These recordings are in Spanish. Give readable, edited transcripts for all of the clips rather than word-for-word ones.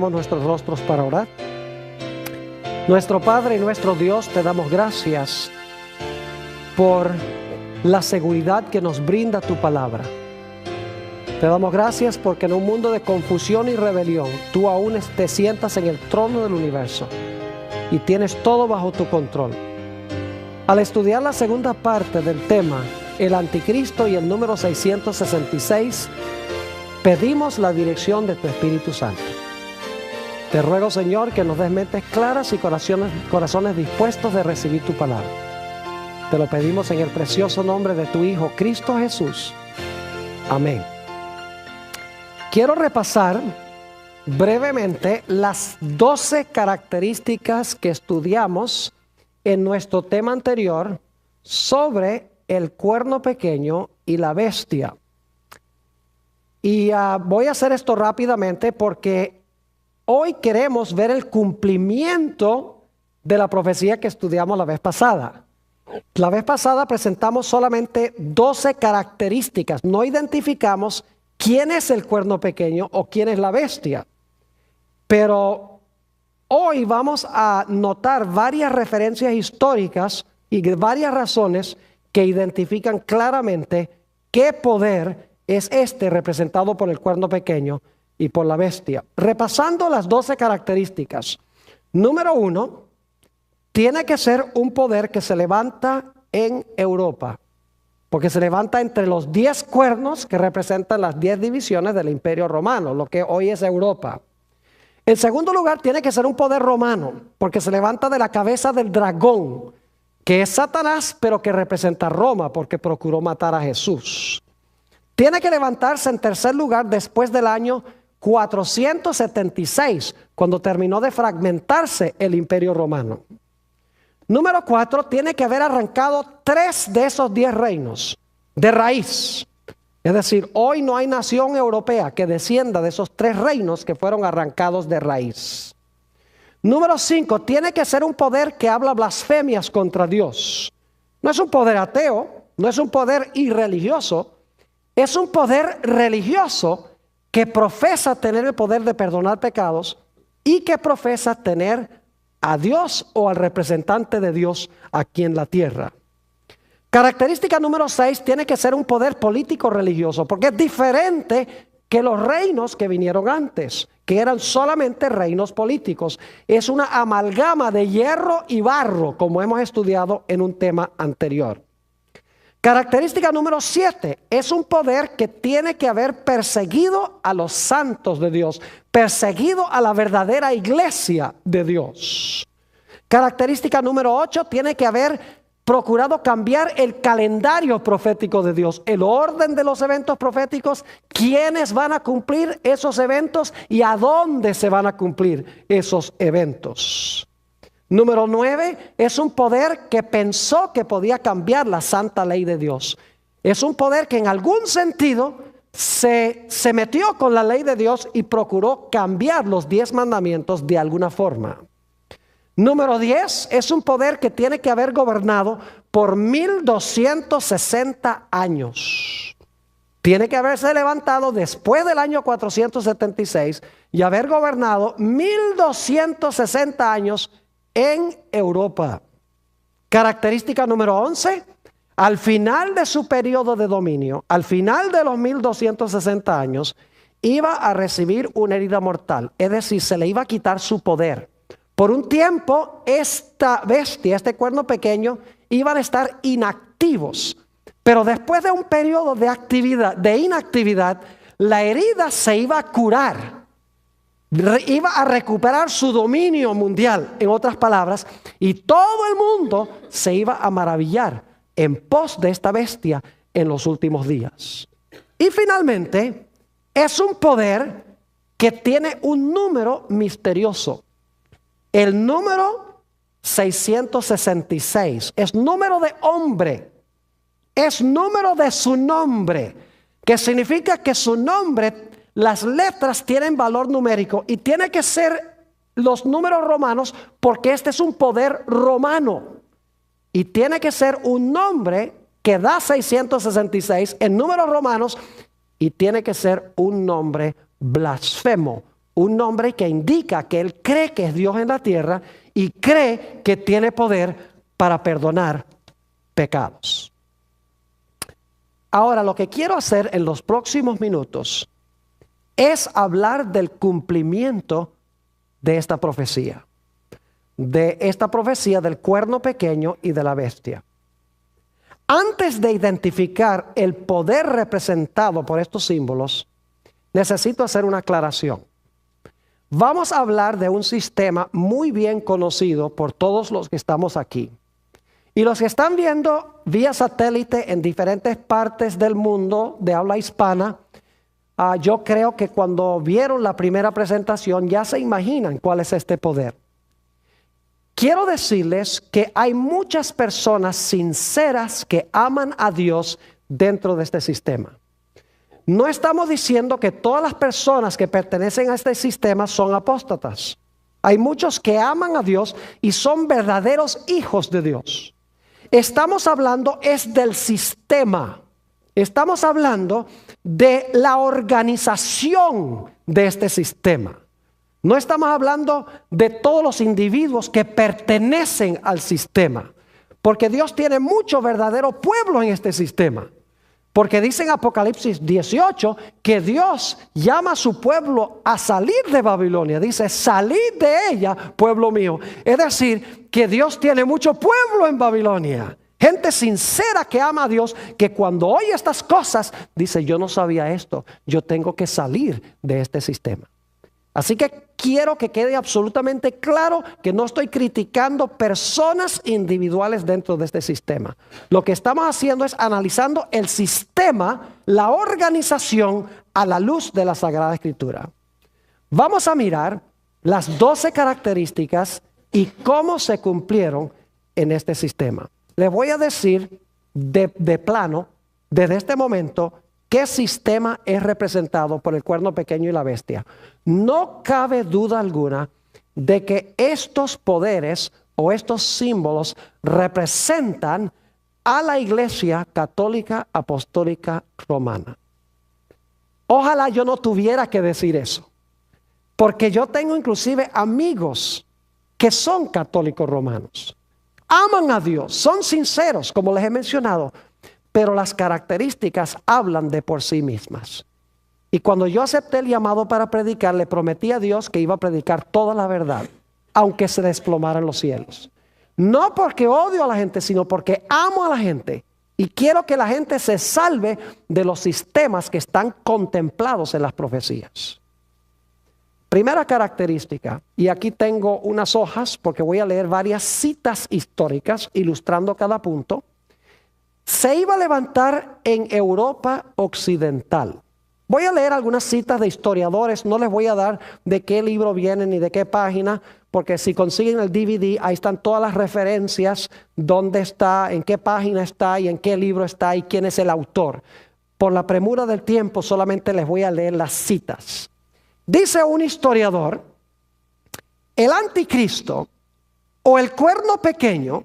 Inclinemos nuestros rostros para orar. Nuestro Padre y nuestro Dios, te damos gracias por la seguridad que nos brinda tu palabra. Te damos gracias porque en un mundo de confusión y rebelión, tú aún te sientas en el trono del universo y tienes todo bajo tu control. Al estudiar la segunda parte del tema, el anticristo y el número 666, pedimos la dirección de tu Espíritu Santo. Te ruego, Señor, que nos des mentes claras y corazones dispuestos de recibir tu palabra. Te lo pedimos en el precioso nombre de tu Hijo, Cristo Jesús. Amén. Quiero repasar brevemente las 12 características que estudiamos en nuestro tema anterior sobre el cuerno pequeño y la bestia. Y voy a hacer esto rápidamente porque hoy queremos ver el cumplimiento de la profecía que estudiamos la vez pasada. La vez pasada presentamos solamente 12 características, no identificamos quién es el cuerno pequeño o quién es la bestia. Pero hoy vamos a notar varias referencias históricas y varias razones que identifican claramente qué poder es este representado por el cuerno pequeño y por la bestia. Repasando las 12 características. Número 1, tiene que ser un poder que se levanta en Europa, porque se levanta entre los 10 cuernos que representan las 10 divisiones del Imperio Romano, lo que hoy es Europa. En segundo lugar, tiene que ser un poder romano, porque se levanta de la cabeza del dragón, que es Satanás, pero que representa a Roma, porque procuró matar a Jesús. Tiene que levantarse en tercer lugar después del año 476, cuando terminó de fragmentarse el Imperio Romano. Número 4, tiene que haber arrancado 3 de esos 10 reinos de raíz. Es decir, hoy no hay nación europea que descienda de esos 3 reinos que fueron arrancados de raíz. Número 5, tiene que ser un poder que habla blasfemias contra Dios. No es un poder ateo, no es un poder irreligioso, es un poder religioso que profesa tener el poder de perdonar pecados y que profesa tener a Dios o al representante de Dios aquí en la tierra. Característica número 6, tiene que ser un poder político religioso, porque es diferente que los reinos que vinieron antes, que eran solamente reinos políticos. Es una amalgama de hierro y barro, como hemos estudiado en un tema anterior. Característica número 7, es un poder que tiene que haber perseguido a los santos de Dios, perseguido a la verdadera iglesia de Dios. Característica número 8, tiene que haber procurado cambiar el calendario profético de Dios, el orden de los eventos proféticos, quiénes van a cumplir esos eventos y a dónde se van a cumplir esos eventos. Número 9, es un poder que pensó que podía cambiar la santa ley de Dios. Es un poder que en algún sentido se metió con la ley de Dios y procuró cambiar los 10 mandamientos de alguna forma. Número 10, es un poder que tiene que haber gobernado por 1260 años. Tiene que haberse levantado después del año 476 y haber gobernado 1260 años en Europa. Característica número 11, al final de su periodo de dominio, al final de los 1260 años, iba a recibir una herida mortal, es decir, se le iba a quitar su poder. Por un tiempo, esta bestia, este cuerno pequeño, iban a estar inactivos, pero después de un periodo de inactividad, la herida se iba a curar. Iba a recuperar su dominio mundial, en otras palabras, y todo el mundo se iba a maravillar en pos de esta bestia en los últimos días. Y finalmente, es un poder que tiene un número misterioso. El número 666 es número de hombre, es número de su nombre, que significa que su nombre, las letras tienen valor numérico y tiene que ser los números romanos porque este es un poder romano y tiene que ser un nombre que da 666 en números romanos y tiene que ser un nombre blasfemo, un nombre que indica que Él cree que es Dios en la tierra y cree que tiene poder para perdonar pecados. Ahora, lo que quiero hacer en los próximos minutos es hablar del cumplimiento de esta profecía. De esta profecía del cuerno pequeño y de la bestia. Antes de identificar el poder representado por estos símbolos, necesito hacer una aclaración. Vamos a hablar de un sistema muy bien conocido por todos los que estamos aquí. Y los que están viendo vía satélite en diferentes partes del mundo de habla hispana, yo creo que cuando vieron la primera presentación ya se imaginan cuál es este poder. Quiero decirles que hay muchas personas sinceras que aman a Dios dentro de este sistema. No estamos diciendo que todas las personas que pertenecen a este sistema son apóstatas. Hay muchos que aman a Dios y son verdaderos hijos de Dios. Estamos hablando es del sistema. Estamos hablando de la organización de este sistema. No estamos hablando de todos los individuos que pertenecen al sistema. Porque Dios tiene mucho verdadero pueblo en este sistema. Porque dice en Apocalipsis 18 que Dios llama a su pueblo a salir de Babilonia. Dice, salid de ella, pueblo mío. Es decir, que Dios tiene mucho pueblo en Babilonia. Gente sincera que ama a Dios, que cuando oye estas cosas, dice, yo no sabía esto. Yo tengo que salir de este sistema. Así que quiero que quede absolutamente claro que no estoy criticando personas individuales dentro de este sistema. Lo que estamos haciendo es analizando el sistema, la organización a la luz de la Sagrada Escritura. Vamos a mirar las 12 características y cómo se cumplieron en este sistema. Les voy a decir de plano, desde este momento, ¿qué sistema es representado por el cuerno pequeño y la bestia? No cabe duda alguna de que estos poderes o estos símbolos representan a la Iglesia Católica Apostólica Romana. Ojalá yo no tuviera que decir eso, porque yo tengo inclusive amigos que son católicos romanos. Aman a Dios, son sinceros, como les he mencionado, pero las características hablan de por sí mismas. Y cuando yo acepté el llamado para predicar, le prometí a Dios que iba a predicar toda la verdad, aunque se desplomaran los cielos. No porque odio a la gente, sino porque amo a la gente. Y quiero que la gente se salve de los sistemas que están contemplados en las profecías. Primera característica, y aquí tengo unas hojas porque voy a leer varias citas históricas ilustrando cada punto. Se iba a levantar en Europa occidental. Voy a leer algunas citas de historiadores, no les voy a dar de qué libro vienen ni de qué página, porque si consiguen el DVD, ahí están todas las referencias, dónde está, en qué página está y en qué libro está y quién es el autor. Por la premura del tiempo solamente les voy a leer las citas. Dice un historiador, el anticristo o el cuerno pequeño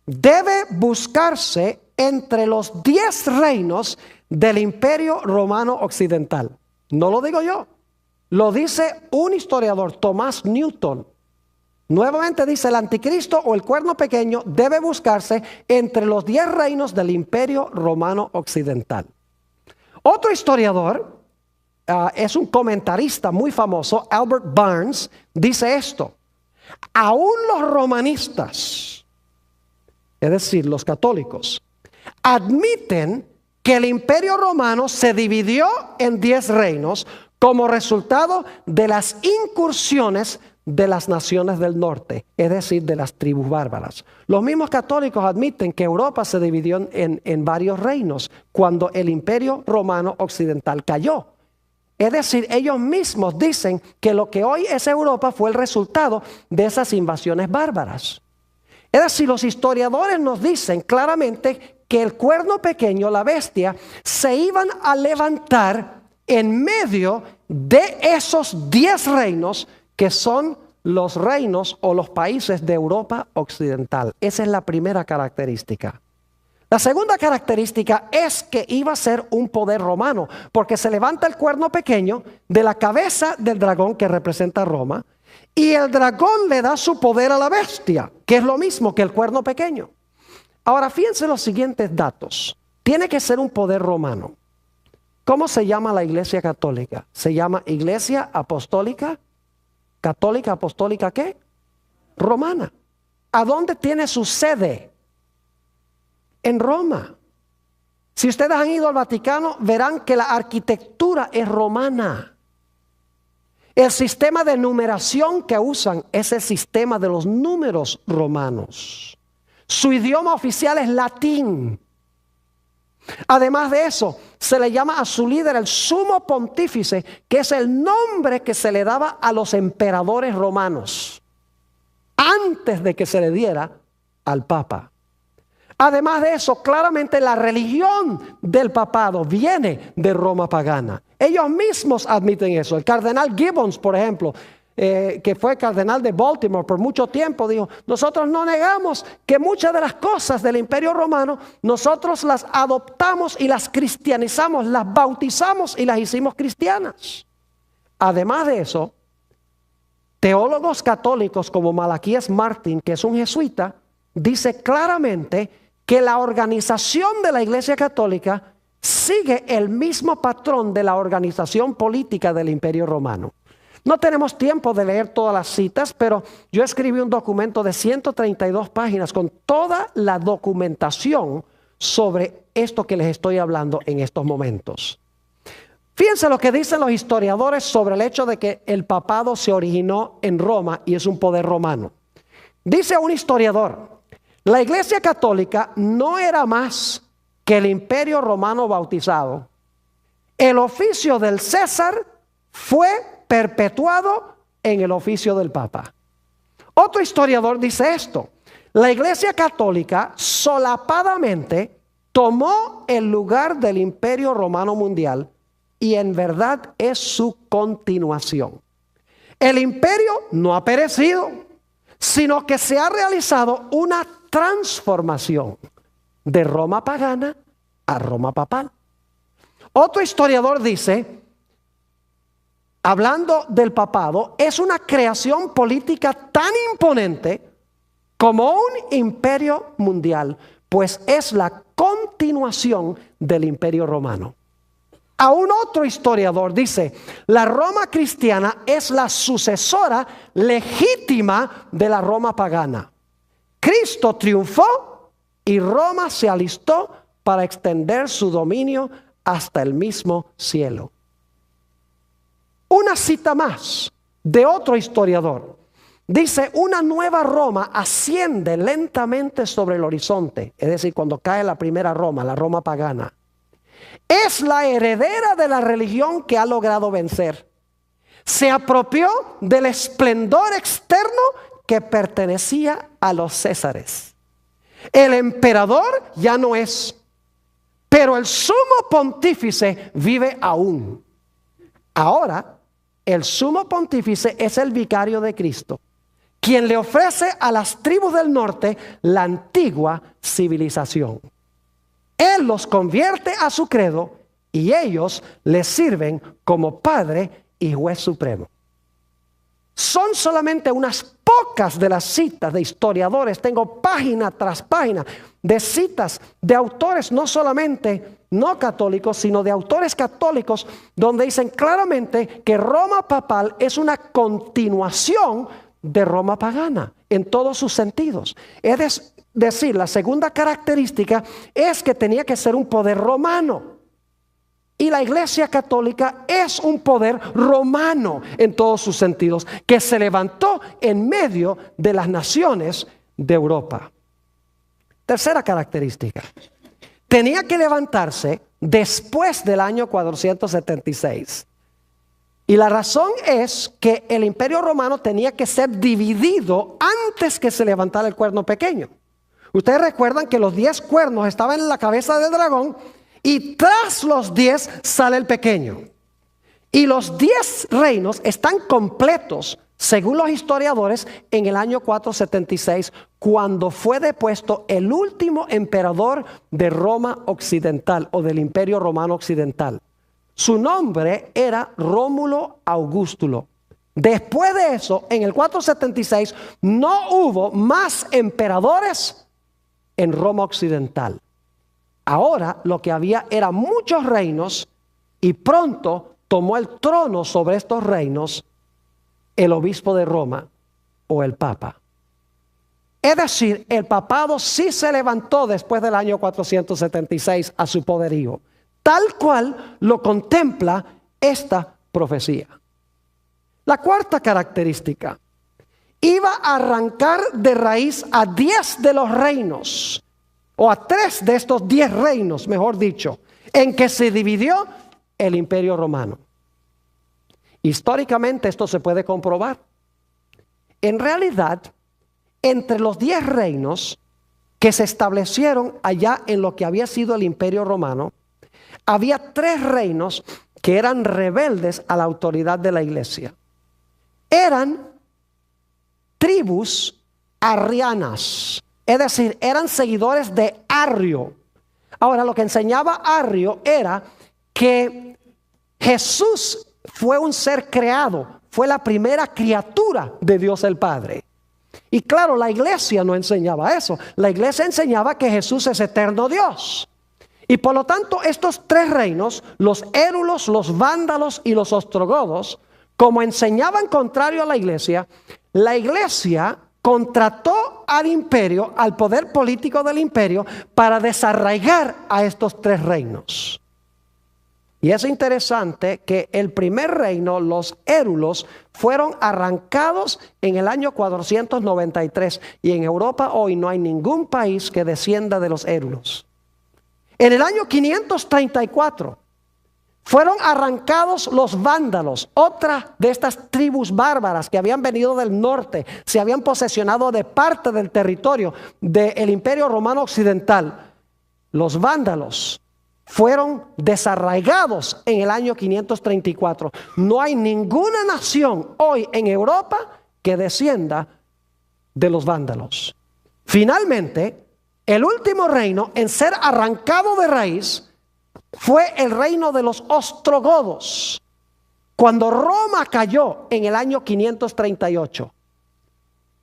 debe buscarse entre los 10 reinos del Imperio Romano Occidental. No lo digo yo, lo dice un historiador, Thomas Newton. Nuevamente dice, el anticristo o el cuerno pequeño debe buscarse entre los 10 reinos del Imperio Romano Occidental. Otro historiador, es un comentarista muy famoso, Albert Barnes, dice esto: aún los romanistas, es decir, los católicos, admiten que el Imperio Romano se dividió en 10 reinos como resultado de las incursiones de las naciones del norte, es decir, de las tribus bárbaras. Los mismos católicos admiten que Europa se dividió en varios reinos cuando el Imperio Romano Occidental cayó. Es decir, ellos mismos dicen que lo que hoy es Europa fue el resultado de esas invasiones bárbaras. Es decir, los historiadores nos dicen claramente que el cuerno pequeño, la bestia, se iban a levantar en medio de esos 10 reinos que son los reinos o los países de Europa occidental. Esa es la primera característica. La segunda característica es que iba a ser un poder romano, porque se levanta el cuerno pequeño de la cabeza del dragón que representa Roma, y el dragón le da su poder a la bestia, que es lo mismo que el cuerno pequeño. Ahora, fíjense los siguientes datos. Tiene que ser un poder romano. ¿Cómo se llama la Iglesia Católica? Se llama Iglesia Apostólica, Católica, Apostólica, ¿qué? Romana. ¿A dónde tiene su sede? En Roma. Si ustedes han ido al Vaticano, verán que la arquitectura es romana. El sistema de numeración que usan es el sistema de los números romanos. Su idioma oficial es latín. Además de eso, se le llama a su líder el sumo pontífice, que es el nombre que se le daba a los emperadores romanos antes de que se le diera al papa. Además de eso, claramente la religión del papado viene de Roma pagana. Ellos mismos admiten eso. El cardenal Gibbons, por ejemplo, que fue cardenal de Baltimore por mucho tiempo, dijo: nosotros no negamos que muchas de las cosas del Imperio Romano nosotros las adoptamos y las cristianizamos, las bautizamos y las hicimos cristianas. Además de eso, teólogos católicos como Malaquías Martín, que es un jesuita, dice claramente que la organización de la Iglesia Católica sigue el mismo patrón de la organización política del Imperio Romano. No tenemos tiempo de leer todas las citas, pero yo escribí un documento de 132 páginas con toda la documentación sobre esto que les estoy hablando en estos momentos. Fíjense lo que dicen los historiadores sobre el hecho de que el papado se originó en Roma y es un poder romano. Dice un historiador: la Iglesia Católica no era más que el Imperio Romano bautizado. El oficio del César fue perpetuado en el oficio del Papa. Otro historiador dice esto: la Iglesia Católica solapadamente tomó el lugar del Imperio Romano Mundial y en verdad es su continuación. El imperio no ha perecido, sino que se ha realizado una transformación de Roma pagana a Roma papal. Otro historiador dice, hablando del papado, es una creación política tan imponente como un imperio mundial, pues es la continuación del Imperio Romano. Aún otro historiador dice, la Roma cristiana es la sucesora legítima de la Roma pagana. Cristo triunfó y Roma se alistó para extender su dominio hasta el mismo cielo. Una cita más de otro historiador. Dice, una nueva Roma asciende lentamente sobre el horizonte. Es decir, cuando cae la primera Roma, la Roma pagana. Es la heredera de la religión que ha logrado vencer. Se apropió del esplendor externo que pertenecía a los césares. El emperador ya no es, pero el sumo pontífice vive aún. Ahora, el sumo pontífice es el vicario de Cristo, quien le ofrece a las tribus del norte la antigua civilización. Él los convierte a su credo y ellos le sirven como Padre y Juez Supremo. Son solamente unas pocas de las citas de historiadores. Tengo página tras página de citas de autores no solamente no católicos, sino de autores católicos, donde dicen claramente que Roma papal es una continuación de Roma pagana en todos sus sentidos. Es decir, la segunda característica es que tenía que ser un poder romano. Y la Iglesia Católica es un poder romano en todos sus sentidos, que se levantó en medio de las naciones de Europa. Tercera característica. Tenía que levantarse después del año 476. Y la razón es que el Imperio Romano tenía que ser dividido antes que se levantara el cuerno pequeño. Ustedes recuerdan que los 10 cuernos estaban en la cabeza del dragón y tras los 10 sale el pequeño. Y los 10 reinos están completos según los historiadores, en el año 476, cuando fue depuesto el último emperador de Roma Occidental o del Imperio Romano Occidental. Su nombre era Rómulo Augustulo. Después de eso, en el 476, no hubo más emperadores en Roma Occidental. Ahora lo que había eran muchos reinos y pronto tomó el trono sobre estos reinos el obispo de Roma o el papa. Es decir, el papado sí se levantó después del año 476 a su poderío, tal cual lo contempla esta profecía. La cuarta característica: iba a arrancar de raíz a 10 de los reinos, o a 3 de estos 10 reinos, mejor dicho, en que se dividió el Imperio Romano. Históricamente esto se puede comprobar. En realidad, entre los 10 reinos que se establecieron allá en lo que había sido el Imperio Romano, había 3 reinos que eran rebeldes a la autoridad de la iglesia. Eran tribus arrianas, es decir, eran seguidores de Arrio. Ahora, lo que enseñaba Arrio era que Jesús fue un ser creado, fue la primera criatura de Dios el Padre. Y claro, la iglesia no enseñaba eso. La iglesia enseñaba que Jesús es eterno Dios. Y por lo tanto, estos 3 reinos, los érulos, los vándalos y los ostrogodos, como enseñaban contrario a la iglesia contrató al imperio, al poder político del imperio, para desarraigar a estos 3 reinos. Y es interesante que el primer reino, los érulos, fueron arrancados en el año 493. Y en Europa hoy no hay ningún país que descienda de los érulos. En el año 534 fueron arrancados los vándalos, otra de estas tribus bárbaras que habían venido del norte, se habían posesionado de parte del territorio del Imperio Romano Occidental. Los vándalos fueron desarraigados en el año 534. No hay ninguna nación hoy en Europa que descienda de los vándalos. Finalmente, el último reino en ser arrancado de raíz fue el reino de los ostrogodos, cuando Roma cayó en el año 538.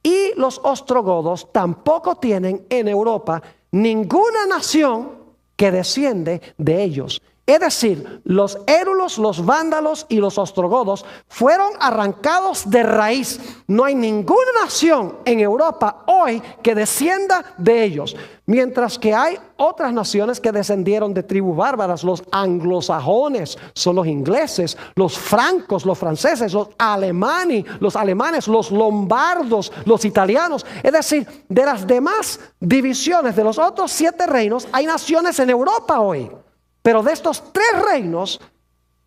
Y los ostrogodos tampoco tienen en Europa ninguna nación que desciende de ellos. Es decir, los érulos, los vándalos y los ostrogodos fueron arrancados de raíz. No hay ninguna nación en Europa hoy que descienda de ellos. Mientras que hay otras naciones que descendieron de tribus bárbaras. Los anglosajones son los ingleses, los francos, los franceses, los alemanes, los lombardos, los italianos. Es decir, de las demás divisiones de los otros 7 reinos, hay naciones en Europa hoy. Pero de estos 3 reinos,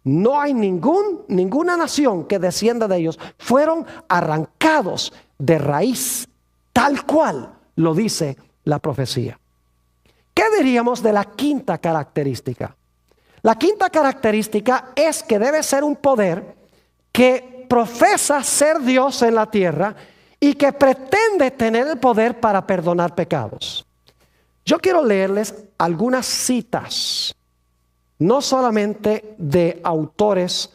no hay ninguna nación que descienda de ellos. Fueron arrancados de raíz, tal cual lo dice la profecía. ¿Qué diríamos de la quinta característica? La quinta característica es que debe ser un poder que profesa ser Dios en la tierra y que pretende tener el poder para perdonar pecados. Yo quiero leerles algunas citas, no solamente de autores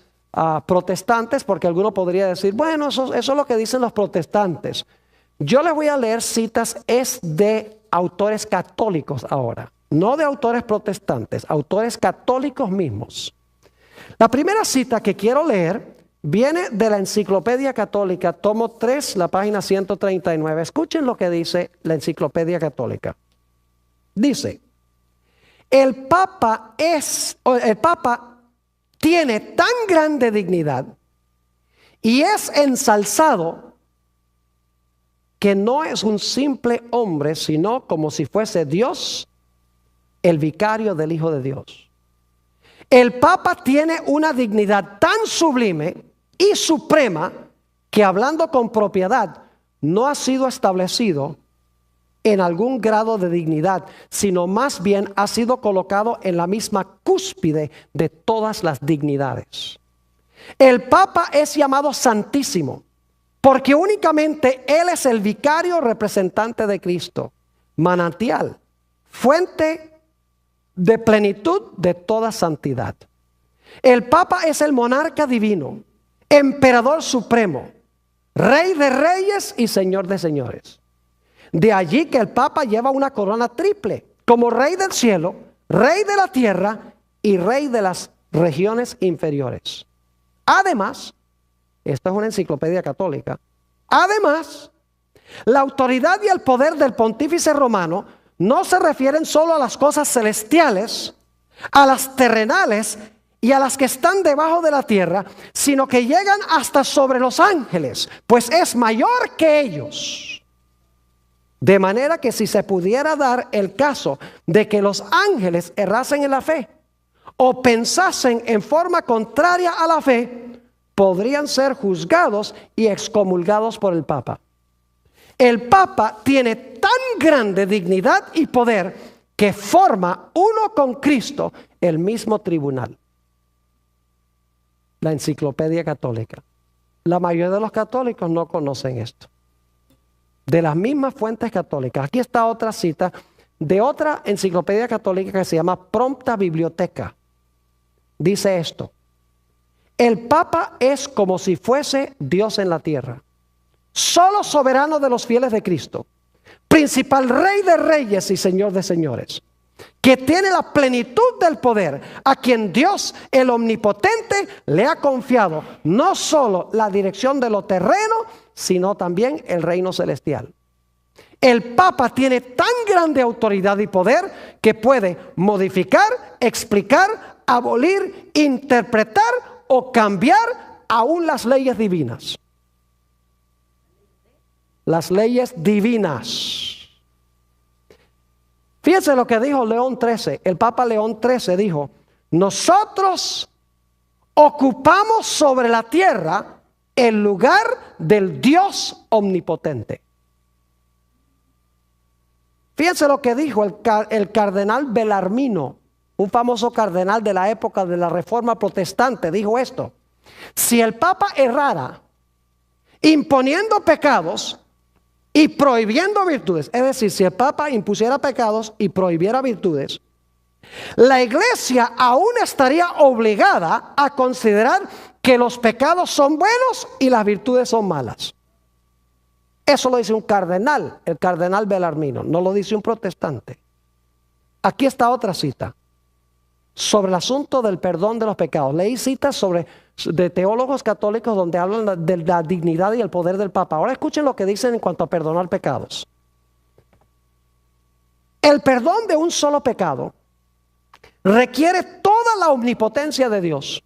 protestantes, porque alguno podría decir, bueno, eso es lo que dicen los protestantes. Yo les voy a leer citas de autores católicos ahora, no de autores protestantes, autores católicos mismos. La primera cita que quiero leer viene de la Enciclopedia Católica, tomo 3, la página 139. Escuchen lo que dice la Enciclopedia Católica. Dice: el Papa tiene tan grande dignidad y es ensalzado que no es un simple hombre, sino como si fuese Dios, el vicario del Hijo de Dios. El Papa tiene una dignidad tan sublime y suprema que, hablando con propiedad, no ha sido establecido en algún grado de dignidad, sino más bien ha sido colocado en la misma cúspide de todas las dignidades. El Papa es llamado Santísimo porque únicamente Él es el vicario representante de Cristo, manantial, fuente de plenitud de toda santidad. El Papa es el monarca divino, emperador supremo, Rey de reyes y Señor de señores. De allí que el Papa lleva una corona triple, como Rey del cielo, Rey de la tierra y Rey de las regiones inferiores. Además, esta es una enciclopedia católica, además, la autoridad y el poder del pontífice romano no se refieren solo a las cosas celestiales, a las terrenales y a las que están debajo de la tierra, sino que llegan hasta sobre los ángeles, pues es mayor que ellos. De manera que si se pudiera dar el caso de que los ángeles errasen en la fe o pensasen en forma contraria a la fe, podrían ser juzgados y excomulgados por el Papa. El Papa tiene tan grande dignidad y poder que forma uno con Cristo el mismo tribunal. La enciclopedia católica. La mayoría de los católicos no conocen esto. De las mismas fuentes católicas. Aquí está otra cita de otra enciclopedia católica que se llama Prompta Biblioteca. Dice esto: el Papa es como si fuese Dios en la tierra, solo soberano de los fieles de Cristo, principal Rey de reyes y Señor de señores, que tiene la plenitud del poder, a quien Dios el omnipotente le ha confiado no solo la dirección de lo terreno, sino también el reino celestial. El Papa tiene tan grande autoridad y poder que puede modificar, explicar, abolir, interpretar o cambiar aún las leyes divinas. Las leyes divinas. Fíjense lo que dijo León XIII. El Papa León XIII dijo: nosotros ocupamos sobre la tierra el lugar del Dios omnipotente. Fíjense lo que dijo el cardenal Bellarmino, un famoso cardenal de la época de la Reforma Protestante. Dijo esto: si el Papa errara imponiendo pecados y prohibiendo virtudes, es decir, si el Papa impusiera pecados y prohibiera virtudes, la Iglesia aún estaría obligada a considerar que los pecados son buenos y las virtudes son malas. Eso lo dice un cardenal, el cardenal Bellarmino, no lo dice un protestante. Aquí está otra cita sobre el asunto del perdón de los pecados. Leí citas de teólogos católicos donde hablan de la dignidad y el poder del Papa. Ahora escuchen lo que dicen en cuanto a perdonar pecados. El perdón de un solo pecado requiere toda la omnipotencia de Dios.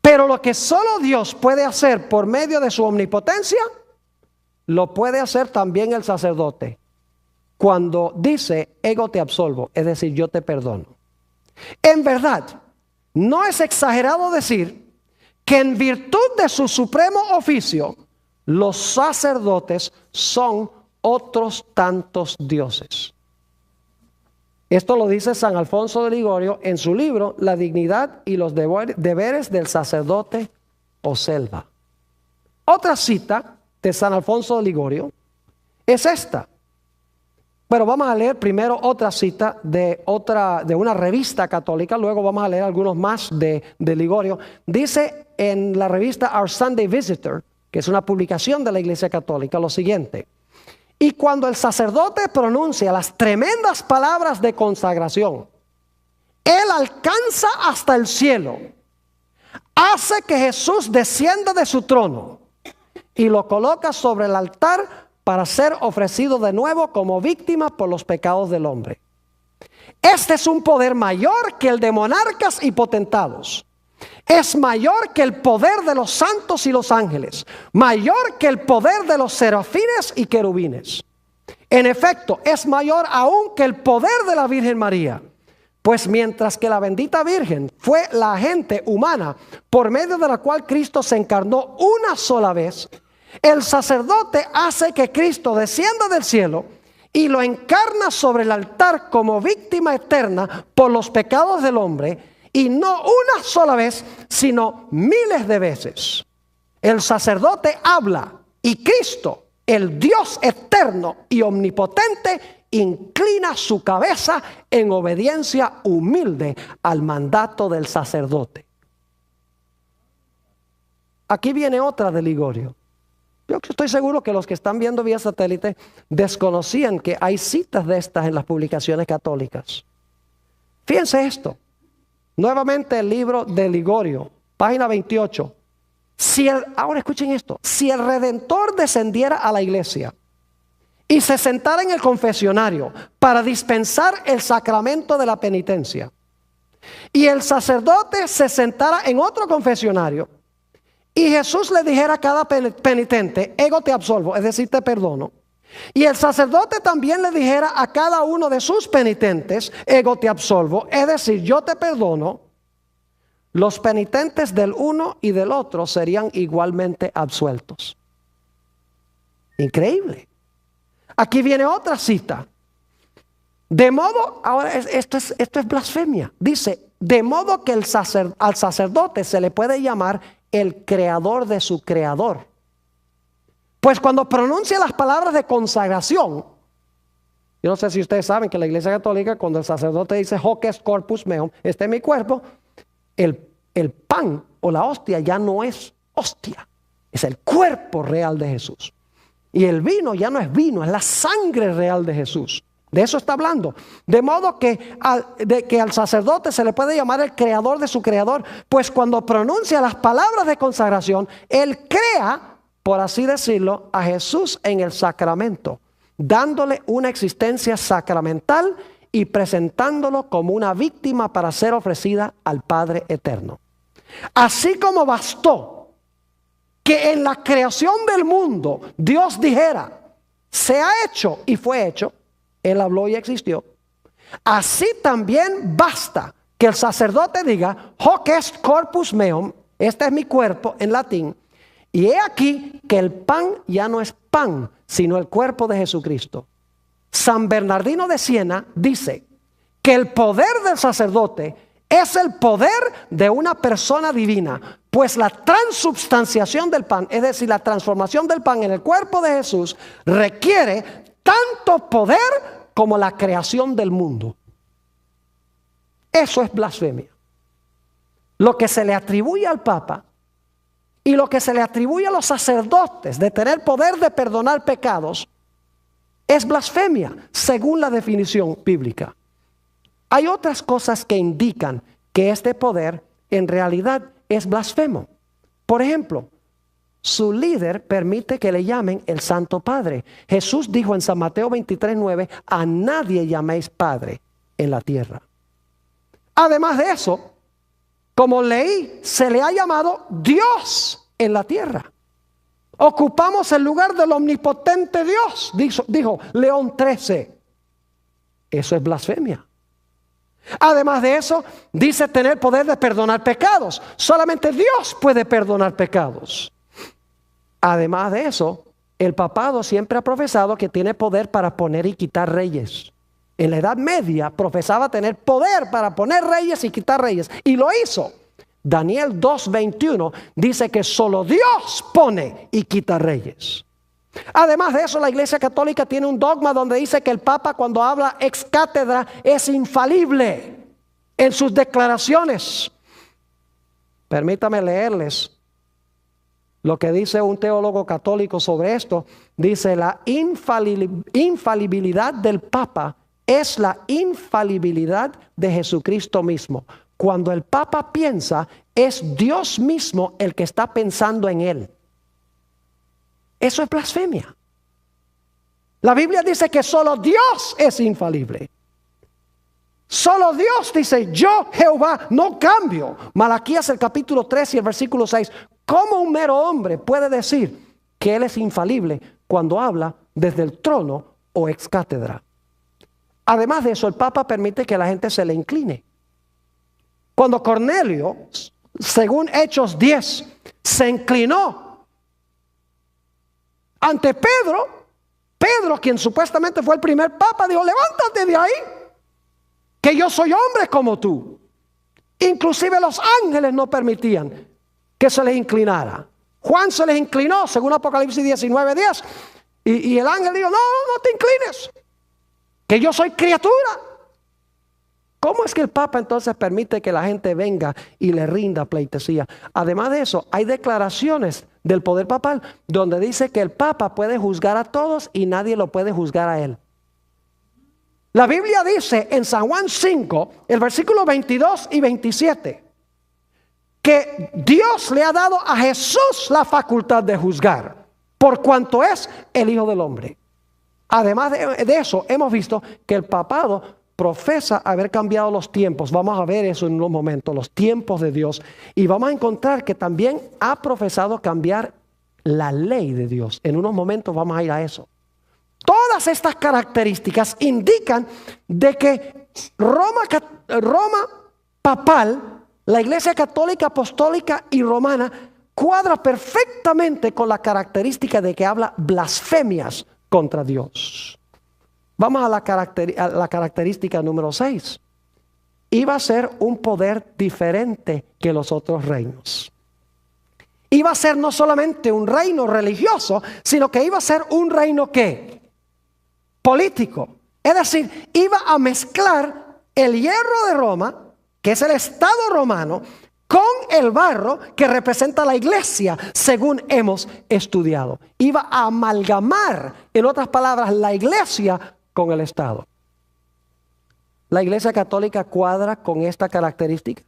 Pero lo que solo Dios puede hacer por medio de su omnipotencia, lo puede hacer también el sacerdote cuando dice: ego te absolvo, es decir, yo te perdono. En verdad, no es exagerado decir que en virtud de su supremo oficio, los sacerdotes son otros tantos dioses. Esto lo dice San Alfonso de Ligorio en su libro La dignidad y los deberes del sacerdote o selva. Otra cita de San Alfonso de Ligorio es esta. Pero vamos a leer primero otra cita de una revista católica, luego vamos a leer algunos más de Ligorio. Dice en la revista Our Sunday Visitor, que es una publicación de la Iglesia Católica, lo siguiente: y cuando el sacerdote pronuncia las tremendas palabras de consagración, él alcanza hasta el cielo, hace que Jesús descienda de su trono y lo coloca sobre el altar para ser ofrecido de nuevo como víctima por los pecados del hombre. Este es un poder mayor que el de monarcas y potentados. Es mayor que el poder de los santos y los ángeles, mayor que el poder de los serafines y querubines. En efecto, es mayor aún que el poder de la Virgen María, pues mientras que la bendita Virgen fue la agente humana por medio de la cual Cristo se encarnó una sola vez, el sacerdote hace que Cristo descienda del cielo y lo encarna sobre el altar como víctima eterna por los pecados del hombre, y no una sola vez, sino miles de veces. El sacerdote habla y Cristo, el Dios eterno y omnipotente, inclina su cabeza en obediencia humilde al mandato del sacerdote. Aquí viene otra de Ligorio. Yo estoy seguro que los que están viendo vía satélite desconocían que hay citas de estas en las publicaciones católicas. Fíjense esto. Nuevamente el libro de Ligorio, página 28. Ahora escuchen esto. Si el Redentor descendiera a la iglesia y se sentara en el confesionario para dispensar el sacramento de la penitencia, y el sacerdote se sentara en otro confesionario, y Jesús le dijera a cada penitente, ego te absolvo, es decir, te perdono, y el sacerdote también le dijera a cada uno de sus penitentes, ego te absolvo, es decir, yo te perdono, los penitentes del uno y del otro serían igualmente absueltos. Increíble. Aquí viene otra cita. De modo, ahora esto es blasfemia. Dice, de modo que al sacerdote se le puede llamar el creador de su creador. Pues cuando pronuncia las palabras de consagración, yo no sé si ustedes saben que la Iglesia Católica, cuando el sacerdote dice hoc est corpus meum, este es mi cuerpo, el pan o la hostia ya no es hostia, es el cuerpo real de Jesús. Y el vino ya no es vino, es la sangre real de Jesús. De eso está hablando. De modo que al sacerdote se le puede llamar el creador de su creador, pues cuando pronuncia las palabras de consagración, él crea, por así decirlo, a Jesús en el sacramento, dándole una existencia sacramental y presentándolo como una víctima para ser ofrecida al Padre eterno. Así como bastó que en la creación del mundo Dios dijera, se ha hecho y fue hecho, Él habló y existió, así también basta que el sacerdote diga, hoc est corpus meum, este es mi cuerpo en latín, y he aquí que el pan ya no es pan, sino el cuerpo de Jesucristo. San Bernardino de Siena dice que el poder del sacerdote es el poder de una persona divina, pues la transubstanciación del pan, es decir, la transformación del pan en el cuerpo de Jesús, requiere tanto poder como la creación del mundo. Eso es blasfemia. Lo que se le atribuye al Papa y lo que se le atribuye a los sacerdotes de tener poder de perdonar pecados es blasfemia, según la definición bíblica. Hay otras cosas que indican que este poder en realidad es blasfemo. Por ejemplo, su líder permite que le llamen el Santo Padre. Jesús dijo en San Mateo 23:9, a nadie llaméis Padre en la tierra. Además de eso, como leí, se le ha llamado Dios en la tierra. Ocupamos el lugar del omnipotente Dios, dijo León XIII. Eso es blasfemia. Además de eso, dice tener poder de perdonar pecados. Solamente Dios puede perdonar pecados. Además de eso, el papado siempre ha profesado que tiene poder para poner y quitar reyes. En la Edad Media profesaba tener poder para poner reyes y quitar reyes. Y lo hizo. Daniel 2:21 dice que solo Dios pone y quita reyes. Además de eso, la Iglesia Católica tiene un dogma donde dice que el Papa, cuando habla ex cátedra, es infalible en sus declaraciones. Permítame leerles lo que dice un teólogo católico sobre esto. Dice, la infalibilidad del Papa es la infalibilidad de Jesucristo mismo. Cuando el Papa piensa, es Dios mismo el que está pensando en él. Eso es blasfemia. La Biblia dice que solo Dios es infalible. Solo Dios dice, yo Jehová no cambio. Malaquías el capítulo 3 y el versículo 6. ¿Cómo un mero hombre puede decir que él es infalible cuando habla desde el trono o ex cátedra? Además de eso, el Papa permite que la gente se le incline. Cuando Cornelio, según Hechos 10, se inclinó ante Pedro, quien supuestamente fue el primer papa, dijo, levántate de ahí, que yo soy hombre como tú. Inclusive los ángeles no permitían que se les inclinara. Juan se les inclinó, según Apocalipsis 19:10. Y el ángel dijo, no te inclines, que yo soy criatura. ¿Cómo es que el Papa entonces permite que la gente venga y le rinda pleitesía? Además de eso, hay declaraciones del poder papal donde dice que el Papa puede juzgar a todos y nadie lo puede juzgar a él. La Biblia dice en San Juan 5, el versículo 22 y 27, que Dios le ha dado a Jesús la facultad de juzgar, por cuanto es el Hijo del Hombre. Además de eso, hemos visto que el papado profesa haber cambiado los tiempos. Vamos a ver eso en unos momentos, los tiempos de Dios. Y vamos a encontrar que también ha profesado cambiar la ley de Dios. En unos momentos vamos a ir a eso. Todas estas características indican de que Roma papal, la Iglesia Católica, Apostólica y Romana, cuadra perfectamente con la característica de que habla blasfemias contra Dios. Vamos a la característica número 6. Iba a ser un poder diferente que los otros reinos. Iba a ser no solamente un reino religioso, sino que iba a ser un reino ¿qué? Político. Es decir, iba a mezclar el hierro de Roma, que es el Estado romano, con el barro que representa la iglesia, según hemos estudiado. Iba a amalgamar, en otras palabras, la iglesia con el Estado. ¿La Iglesia Católica cuadra con esta característica?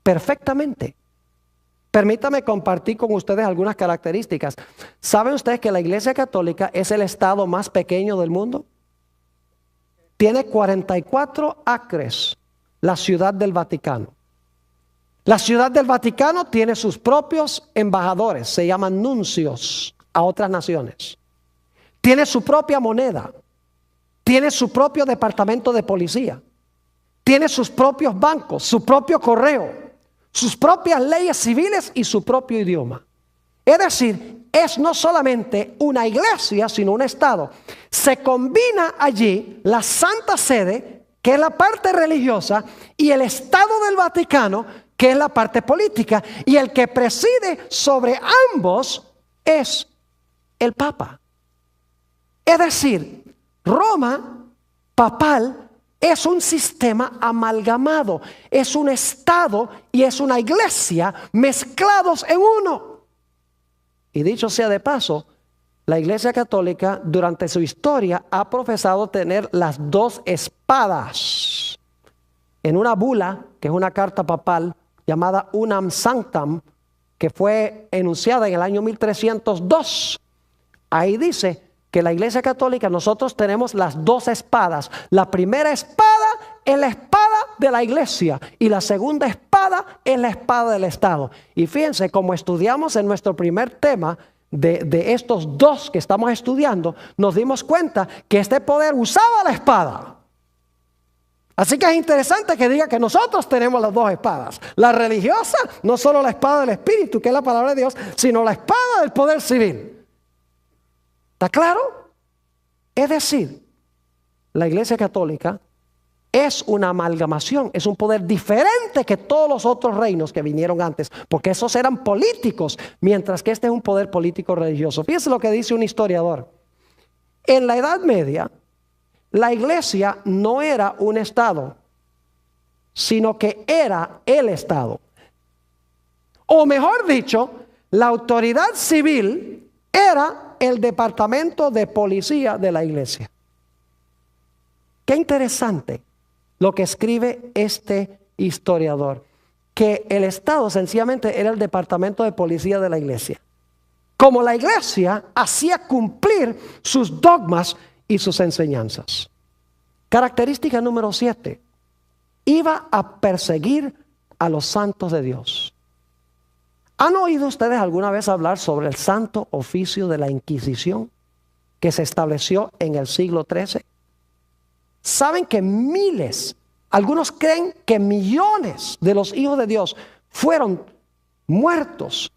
Perfectamente. Permítame compartir con ustedes algunas características. ¿Saben ustedes que la Iglesia Católica es el Estado más pequeño del mundo? Tiene 44 acres, la Ciudad del Vaticano. La Ciudad del Vaticano tiene sus propios embajadores, se llaman nuncios a otras naciones. Tiene su propia moneda. Tiene su propio departamento de policía. Tiene sus propios bancos, su propio correo, sus propias leyes civiles y su propio idioma. Es decir, es no solamente una iglesia, sino un estado. Se combina allí la Santa Sede, que es la parte religiosa, y el Estado del Vaticano, que es la parte política. Y el que preside sobre ambos es el Papa. Es decir, Roma papal es un sistema amalgamado, es un estado y es una iglesia mezclados en uno. Y dicho sea de paso, la Iglesia Católica durante su historia ha profesado tener las dos espadas. En una bula, que es una carta papal llamada Unam Sanctam, que fue enunciada en el año 1302, ahí dice que la Iglesia Católica, nosotros tenemos las dos espadas. La primera espada es la espada de la iglesia y la segunda espada es la espada del Estado. Y fíjense, como estudiamos en nuestro primer tema de estos dos que estamos estudiando, nos dimos cuenta que este poder usaba la espada. Así que es interesante que diga que nosotros tenemos las dos espadas. La religiosa, no solo la espada del Espíritu, que es la palabra de Dios, sino la espada del poder civil. ¿Está claro? Es decir, la Iglesia Católica es una amalgamación, es un poder diferente que todos los otros reinos que vinieron antes, porque esos eran políticos, mientras que este es un poder político religioso. Fíjense lo que dice un historiador. En la Edad Media, la iglesia no era un estado, sino que era el Estado. O mejor dicho, la autoridad civil era el departamento de policía de la iglesia. Qué interesante lo que escribe este historiador, que el Estado sencillamente era el departamento de policía de la iglesia. Como la iglesia hacía cumplir sus dogmas y sus enseñanzas. Característica número 7. Iba a perseguir a los santos de Dios. ¿Han oído ustedes alguna vez hablar sobre el santo oficio de la Inquisición que se estableció en el siglo XIII? ¿Saben que miles, algunos creen que millones de los hijos de Dios fueron muertos,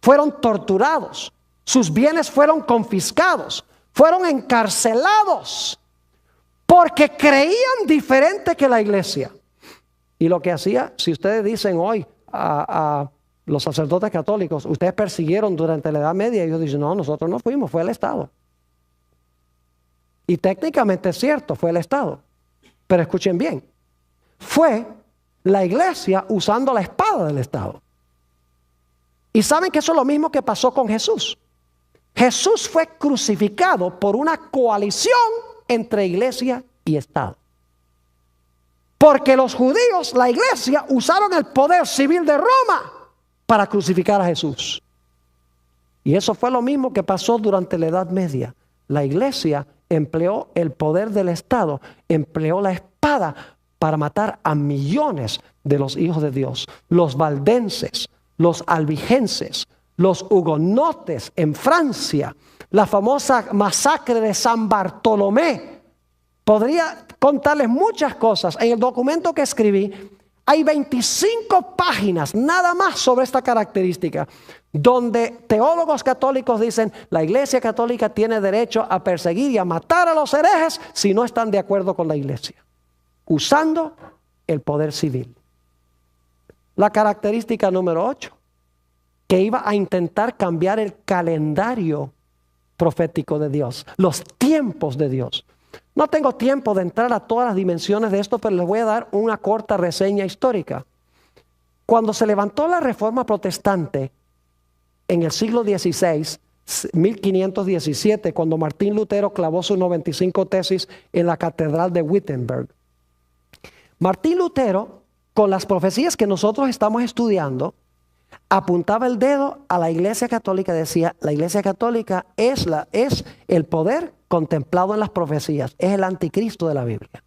fueron torturados, sus bienes fueron confiscados, fueron encarcelados porque creían diferente que la iglesia? Y lo que hacía, si ustedes dicen hoy los sacerdotes católicos, ustedes persiguieron durante la Edad Media. Y ellos dicen, no, nosotros no fuimos, fue el Estado. Y técnicamente es cierto, fue el Estado. Pero escuchen bien, fue la iglesia usando la espada del Estado. Y saben que eso es lo mismo que pasó con Jesús. Jesús fue crucificado por una coalición entre iglesia y Estado. Porque los judíos, la iglesia, usaron el poder civil de Roma para crucificar a Jesús. Y eso fue lo mismo que pasó durante la Edad Media. La iglesia empleó el poder del Estado, empleó la espada para matar a millones de los hijos de Dios. Los valdenses, los albigenses, los hugonotes en Francia, la famosa masacre de San Bartolomé. Podría contarles muchas cosas. En el documento que escribí hay 25 páginas nada más sobre esta característica, donde teólogos católicos dicen la iglesia católica tiene derecho a perseguir y a matar a los herejes si no están de acuerdo con la iglesia, usando el poder civil. La característica número 8, que iba a intentar cambiar el calendario profético de Dios, los tiempos de Dios. No tengo tiempo de entrar a todas las dimensiones de esto, pero les voy a dar una corta reseña histórica. Cuando se levantó la Reforma Protestante en el siglo XVI, 1517, cuando Martín Lutero clavó sus 95 tesis en la Catedral de Wittenberg, Martín Lutero, con las profecías que nosotros estamos estudiando, apuntaba el dedo a la Iglesia Católica. Decía, la Iglesia Católica es el poder contemplado en las profecías, es el anticristo de la Biblia.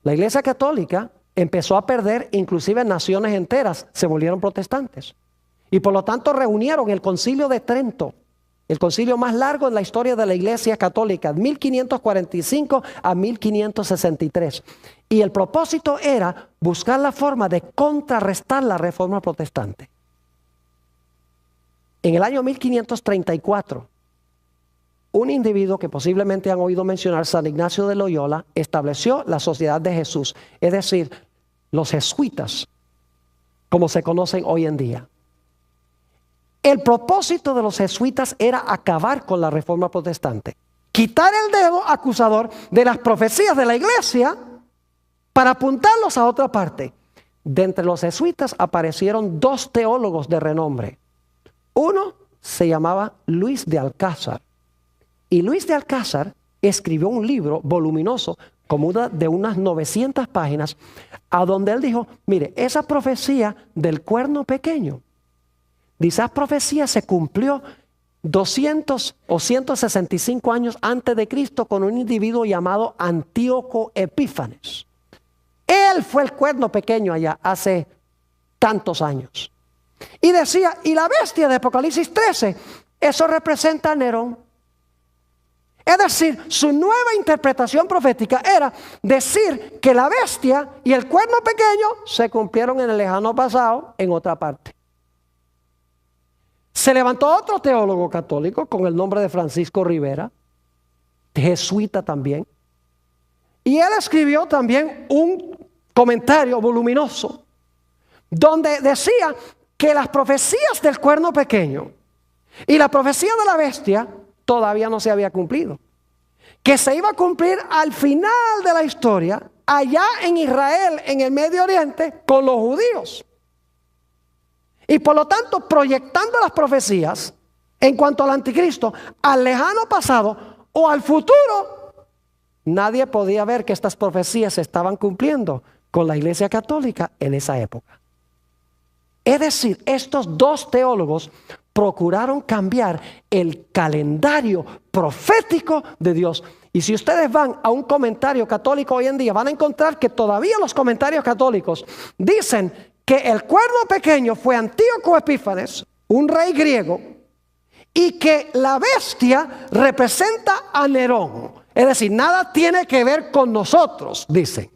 La Iglesia Católica empezó a perder, inclusive naciones enteras se volvieron protestantes. Y por lo tanto reunieron el Concilio de Trento, el concilio más largo en la historia de la Iglesia Católica, 1545 a 1563. Y el propósito era buscar la forma de contrarrestar la Reforma Protestante. En el año 1534, un individuo que posiblemente han oído mencionar, San Ignacio de Loyola, estableció la Sociedad de Jesús, es decir, los jesuitas, como se conocen hoy en día. El propósito de los jesuitas era acabar con la Reforma Protestante, quitar el dedo acusador de las profecías de la iglesia para apuntarlos a otra parte. De entre los jesuitas aparecieron dos teólogos de renombre. Uno se llamaba Luis de Alcázar. Y Luis de Alcázar escribió un libro voluminoso, como de unas 900 páginas, a donde él dijo, mire, esa profecía del cuerno pequeño, esa profecía se cumplió 200 o 165 años antes de Cristo con un individuo llamado Antíoco Epífanes. Él fue el cuerno pequeño allá hace tantos años. Y decía, y la bestia de Apocalipsis 13, eso representa a Nerón. Es decir, su nueva interpretación profética era decir que la bestia y el cuerno pequeño se cumplieron en el lejano pasado en otra parte. Se levantó otro teólogo católico con el nombre de Francisco Rivera, jesuita también, y él escribió también un comentario voluminoso donde decía que las profecías del cuerno pequeño y la profecía de la bestia todavía no se había cumplido, que se iba a cumplir al final de la historia allá en Israel, en el Medio Oriente, con los judíos. Y por lo tanto, proyectando las profecías en cuanto al anticristo al lejano pasado o al futuro, nadie podía ver que estas profecías se estaban cumpliendo con la Iglesia Católica en esa época. Es decir, estos dos teólogos procuraron cambiar el calendario profético de Dios. Y si ustedes van a un comentario católico hoy en día, van a encontrar que todavía los comentarios católicos dicen que el cuerno pequeño fue Antíoco Epífanes, un rey griego, y que la bestia representa a Nerón. Es decir, nada tiene que ver con nosotros, dicen.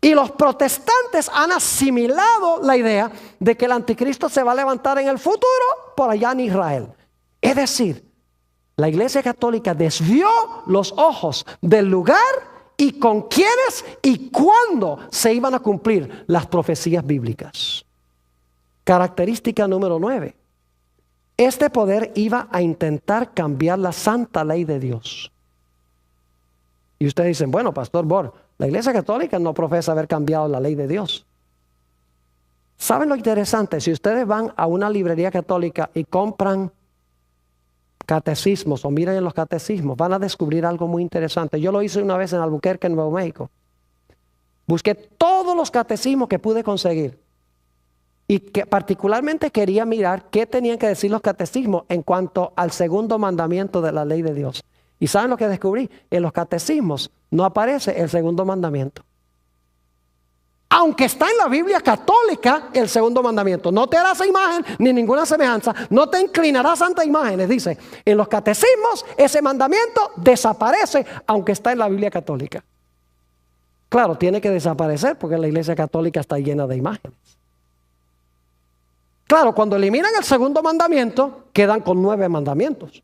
Y los protestantes han asimilado la idea de que el anticristo se va a levantar en el futuro por allá en Israel. Es decir, la Iglesia Católica desvió los ojos del lugar y con quiénes y cuándo se iban a cumplir las profecías bíblicas. Característica número 9. Este poder iba a intentar cambiar la santa ley de Dios. Y ustedes dicen, bueno, Pastor Bor, la Iglesia Católica no profesa haber cambiado la ley de Dios. ¿Saben lo interesante? Si ustedes van a una librería católica y compran catecismos o miran en los catecismos, van a descubrir algo muy interesante. Yo lo hice una vez en Albuquerque, en Nuevo México. Busqué todos los catecismos que pude conseguir. Y que particularmente quería mirar qué tenían que decir los catecismos en cuanto al segundo mandamiento de la ley de Dios. ¿Y saben lo que descubrí? En los catecismos no aparece el segundo mandamiento. Aunque está en la Biblia católica el segundo mandamiento. No te harás imagen ni ninguna semejanza. No te inclinarás ante imágenes. Dice, en los catecismos ese mandamiento desaparece aunque está en la Biblia católica. Claro, tiene que desaparecer porque la Iglesia Católica está llena de imágenes. Claro, cuando eliminan el segundo mandamiento, quedan con 9 mandamientos.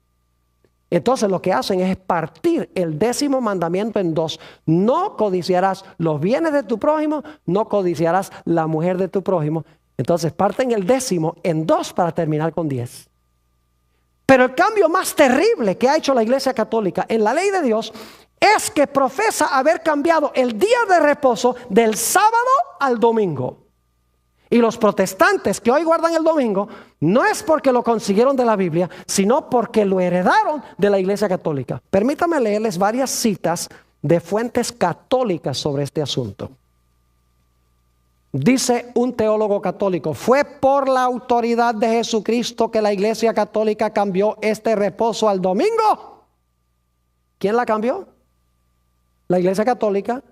Entonces lo que hacen es partir el 10º mandamiento en 2. No codiciarás los bienes de tu prójimo, no codiciarás la mujer de tu prójimo. Entonces parten el 10º en 2 para terminar con 10. Pero el cambio más terrible que ha hecho la Iglesia Católica en la ley de Dios es que profesa haber cambiado el día de reposo del sábado al domingo. Y los protestantes que hoy guardan el domingo no es porque lo consiguieron de la Biblia, sino porque lo heredaron de la Iglesia Católica. Permítanme leerles varias citas de fuentes católicas sobre este asunto. Dice un teólogo católico, fue por la autoridad de Jesucristo que la Iglesia Católica cambió este reposo al domingo. ¿Quién la cambió? La Iglesia Católica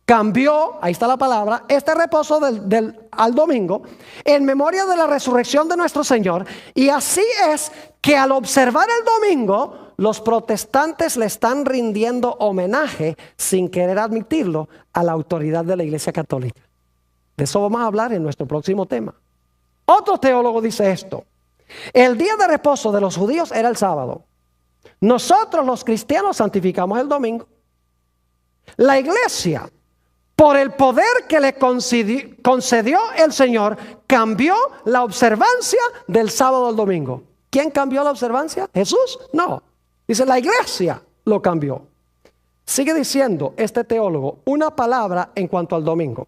cambió, ahí está la palabra, este reposo al domingo en memoria de la resurrección de nuestro Señor. Y así es que al observar el domingo, los protestantes le están rindiendo homenaje, sin querer admitirlo, a la autoridad de la Iglesia Católica. De eso vamos a hablar en nuestro próximo tema. Otro teólogo dice esto: el día de reposo de los judíos era el sábado. Nosotros los cristianos santificamos el domingo. La Iglesia, por el poder que le concedió el Señor, cambió la observancia del sábado al domingo. ¿Quién cambió la observancia? ¿Jesús? No. Dice, la Iglesia lo cambió. Sigue diciendo este teólogo una palabra en cuanto al domingo.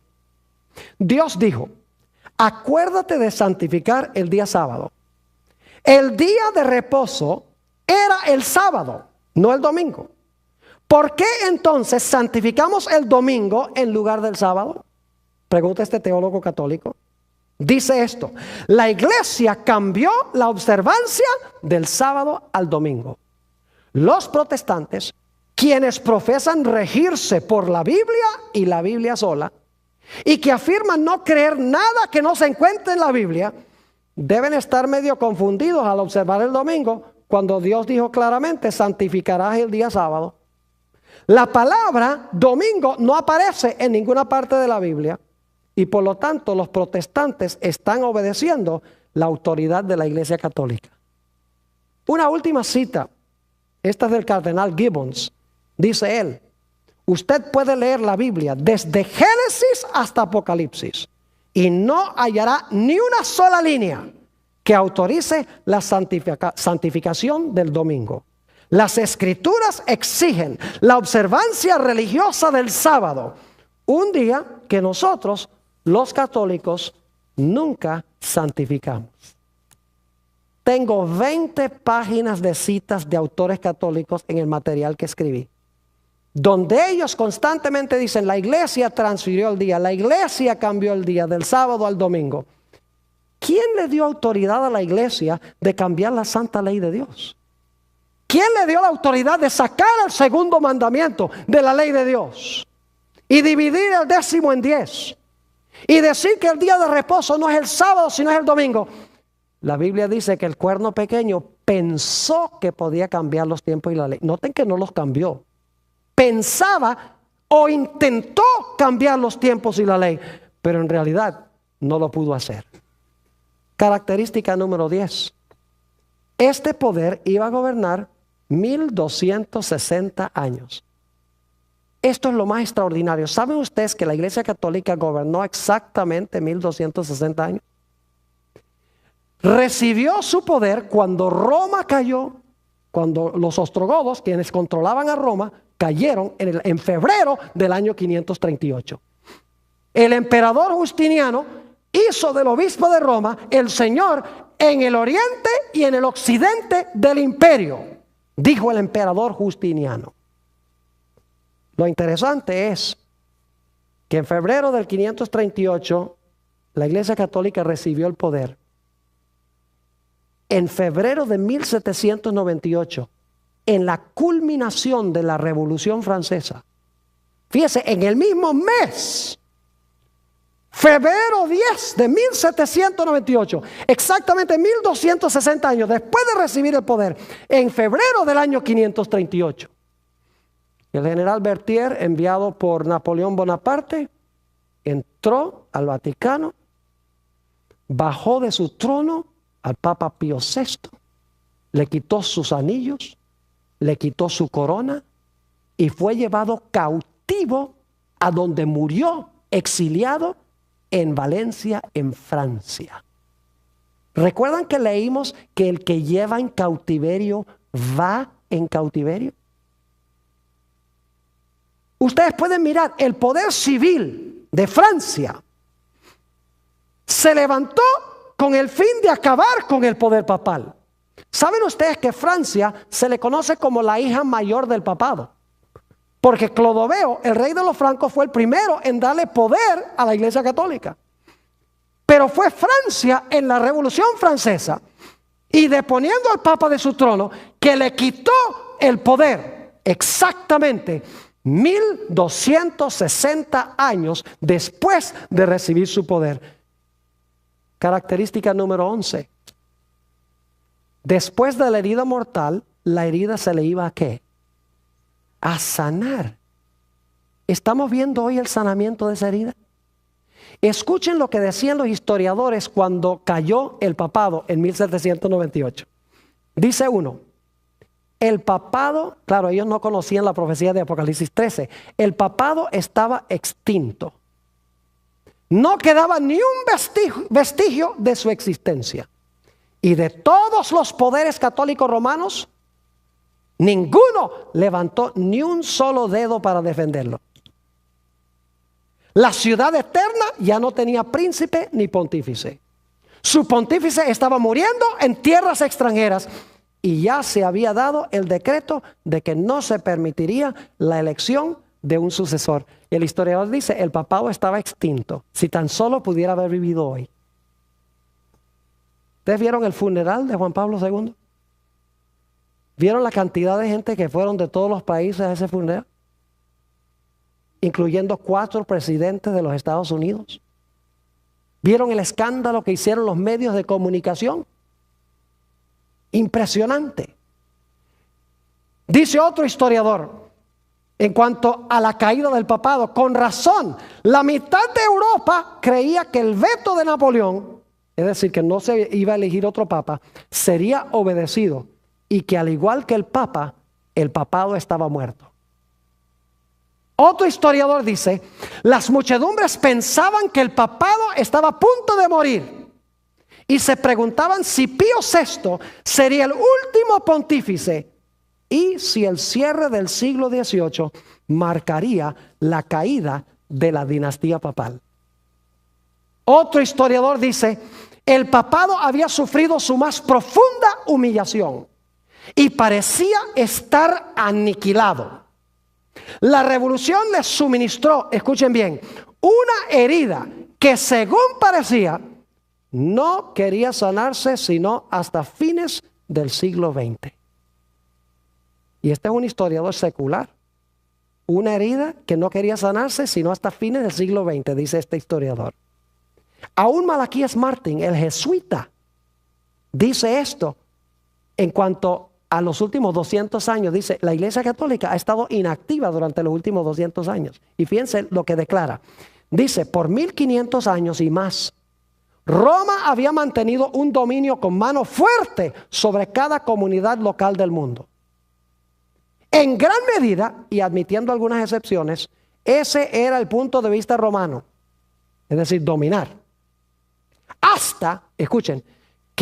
Dios dijo, acuérdate de santificar el día sábado. El día de reposo era el sábado, no el domingo. ¿Por qué entonces santificamos el domingo en lugar del sábado? Pregunta este teólogo católico. Dice esto: la Iglesia cambió la observancia del sábado al domingo. Los protestantes, quienes profesan regirse por la Biblia y la Biblia sola, y que afirman no creer nada que no se encuentre en la Biblia, deben estar medio confundidos al observar el domingo, cuando Dios dijo claramente, santificarás el día sábado. La palabra domingo no aparece en ninguna parte de la Biblia y por lo tanto los protestantes están obedeciendo la autoridad de la Iglesia Católica. Una última cita, esta es del cardenal Gibbons. Dice él, usted puede leer la Biblia desde Génesis hasta Apocalipsis y no hallará ni una sola línea que autorice la santificación del domingo. Las Escrituras exigen la observancia religiosa del sábado, un día que nosotros, los católicos, nunca santificamos. Tengo 20 páginas de citas de autores católicos en el material que escribí, donde ellos constantemente dicen, la Iglesia transfirió el día, la Iglesia cambió el día del sábado al domingo. ¿Quién le dio autoridad a la Iglesia de cambiar la santa ley de Dios? ¿Quién le dio la autoridad de sacar el segundo mandamiento de la ley de Dios y dividir el 10º en 10 y decir que el día de reposo no es el sábado sino es el domingo? La Biblia dice que el cuerno pequeño pensó que podía cambiar los tiempos y la ley. Noten que no los cambió. Pensaba o intentó cambiar los tiempos y la ley, pero en realidad no lo pudo hacer. Característica número 10. Este poder iba a gobernar 1260 años. Esto es lo más extraordinario. ¿Saben ustedes que la Iglesia Católica gobernó exactamente 1260 años? recibió su poder cuando Roma cayó, cuando los ostrogodos, quienes controlaban a Roma, cayeron en febrero del año 538. El emperador Justiniano hizo del obispo de Roma el señor en el oriente y en el occidente del imperio, dijo el emperador Justiniano. Lo interesante es que en febrero del 538 la Iglesia Católica recibió el poder. En febrero de 1798, en la culminación de la Revolución Francesa, fíjese, en el mismo mes, febrero 10 de 1798, exactamente 1260 años después de recibir el poder, en febrero del año 538, el general Berthier, enviado por Napoleón Bonaparte, entró al Vaticano, bajó de su trono al Papa Pío VI, le quitó sus anillos, le quitó su corona y fue llevado cautivo a donde murió exiliado en Valencia, en Francia. ¿Recuerdan que leímos que el que lleva en cautiverio va en cautiverio? Ustedes pueden mirar, el poder civil de Francia se levantó con el fin de acabar con el poder papal. ¿Saben ustedes que Francia se le conoce como la hija mayor del papado? Porque Clodoveo, el rey de los francos, fue el primero en darle poder a la Iglesia Católica. Pero fue Francia en la Revolución Francesa y deponiendo al Papa de su trono que le quitó el poder exactamente 1260 años después de recibir su poder. Característica número 11. Después de la herida mortal, la herida se le iba ¿a qué? A sanar. ¿Estamos viendo hoy el sanamiento de esa herida? Escuchen lo que decían los historiadores cuando cayó el papado en 1798. Dice uno, el papado, claro, ellos no conocían la profecía de Apocalipsis 13, el papado estaba extinto. No quedaba ni un vestigio de su existencia. Y de todos los poderes católicos romanos, ninguno levantó ni un solo dedo para defenderlo. La ciudad eterna ya no tenía príncipe ni pontífice. Su pontífice estaba muriendo en tierras extranjeras y ya se había dado el decreto de que no se permitiría la elección de un sucesor. El historiador dice, el papado estaba extinto, si tan solo pudiera haber vivido hoy. ¿Ustedes vieron el funeral de Juan Pablo II? ¿Vieron la cantidad de gente que fueron de todos los países a ese funeral? Incluyendo 4 presidentes de los Estados Unidos. ¿Vieron el escándalo que hicieron los medios de comunicación? Impresionante. Dice otro historiador, en cuanto a la caída del papado, con razón, la mitad de Europa creía que el veto de Napoleón, es decir, que no se iba a elegir otro papa, sería obedecido y que al igual que el papa, el papado estaba muerto. Otro historiador dice, las muchedumbres pensaban que el papado estaba a punto de morir y se preguntaban si Pío VI sería el último pontífice y si el cierre del siglo XVIII marcaría la caída de la dinastía papal. Otro historiador dice, el papado había sufrido su más profunda humillación y parecía estar aniquilado. La revolución les suministró, escuchen bien, una herida que según parecía no quería sanarse sino hasta fines del siglo XX. Y este es un historiador secular. Una herida que no quería sanarse sino hasta fines del siglo XX, dice este historiador. Aún Malaquías Martín, el jesuita, dice esto en cuanto a los últimos 200 años. Dice, la Iglesia Católica ha estado inactiva durante los últimos 200 años. Y fíjense lo que declara. Dice, por 1500 años y más, Roma había mantenido un dominio con mano fuerte sobre cada comunidad local del mundo. En gran medida, y admitiendo algunas excepciones, ese era el punto de vista romano. Es decir, dominar. Hasta, escuchen,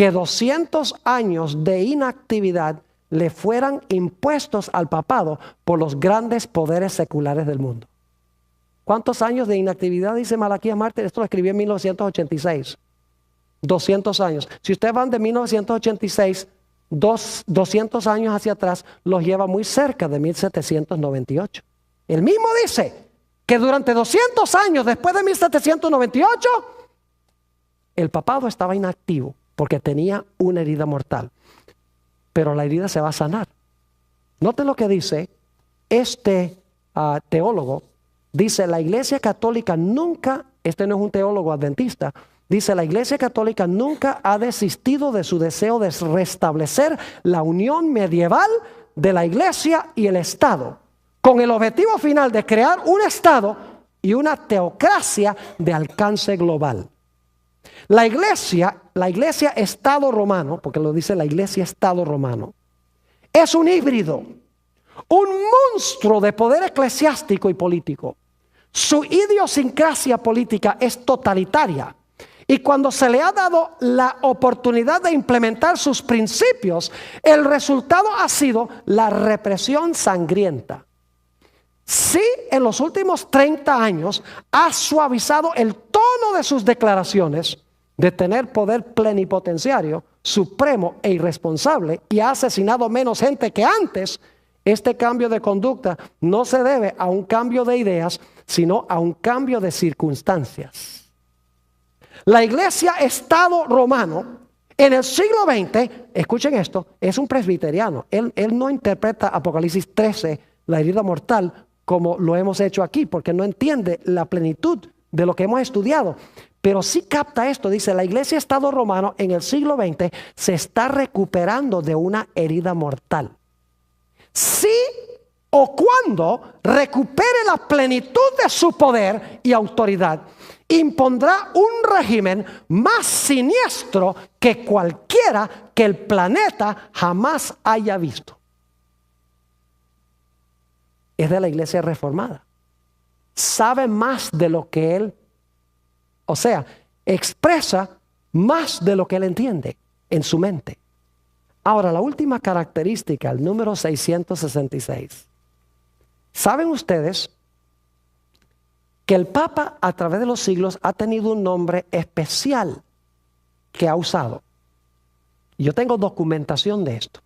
que 200 años de inactividad le fueran impuestos al papado por los grandes poderes seculares del mundo. ¿Cuántos años de inactividad dice Malaquías Mártir? Esto lo escribió en 1986. 200 años. Si ustedes van de 1986, 200 años hacia atrás, los lleva muy cerca de 1798. El mismo dice que durante 200 años después de 1798, el papado estaba inactivo porque tenía una herida mortal. Pero la herida se va a sanar. Noten lo que dice este teólogo. Dice, la Iglesia Católica nunca, este no es un teólogo adventista, dice, la Iglesia Católica nunca ha desistido de su deseo de restablecer la unión medieval de la Iglesia y el Estado, con el objetivo final de crear un Estado y una teocracia de alcance global. La Iglesia Estado romano, porque lo dice la Iglesia Estado romano, es un híbrido, un monstruo de poder eclesiástico y político. Su idiosincrasia política es totalitaria. Y cuando se le ha dado la oportunidad de implementar sus principios, el resultado ha sido la represión sangrienta. Sí, en los últimos 30 años ha suavizado el tono de sus declaraciones de tener poder plenipotenciario, supremo e irresponsable, y ha asesinado menos gente que antes. Este cambio de conducta no se debe a un cambio de ideas, sino a un cambio de circunstancias. La Iglesia Estado romano en el siglo XX, escuchen esto, es un presbiteriano. Él no interpreta Apocalipsis 13, la herida mortal, como lo hemos hecho aquí, porque no entiende la plenitud de lo que hemos estudiado. Pero sí capta esto, dice, la Iglesia Estado romano en el siglo XX se está recuperando de una herida mortal. Si o cuando recupere la plenitud de su poder y autoridad, impondrá un régimen más siniestro que cualquiera que el planeta jamás haya visto. Es de la Iglesia Reformada. Sabe más de lo que él, o sea, expresa más de lo que él entiende en su mente. Ahora, la última característica, el número 666. ¿Saben ustedes que el Papa a través de los siglos ha tenido un nombre especial que ha usado? Yo tengo documentación de esto.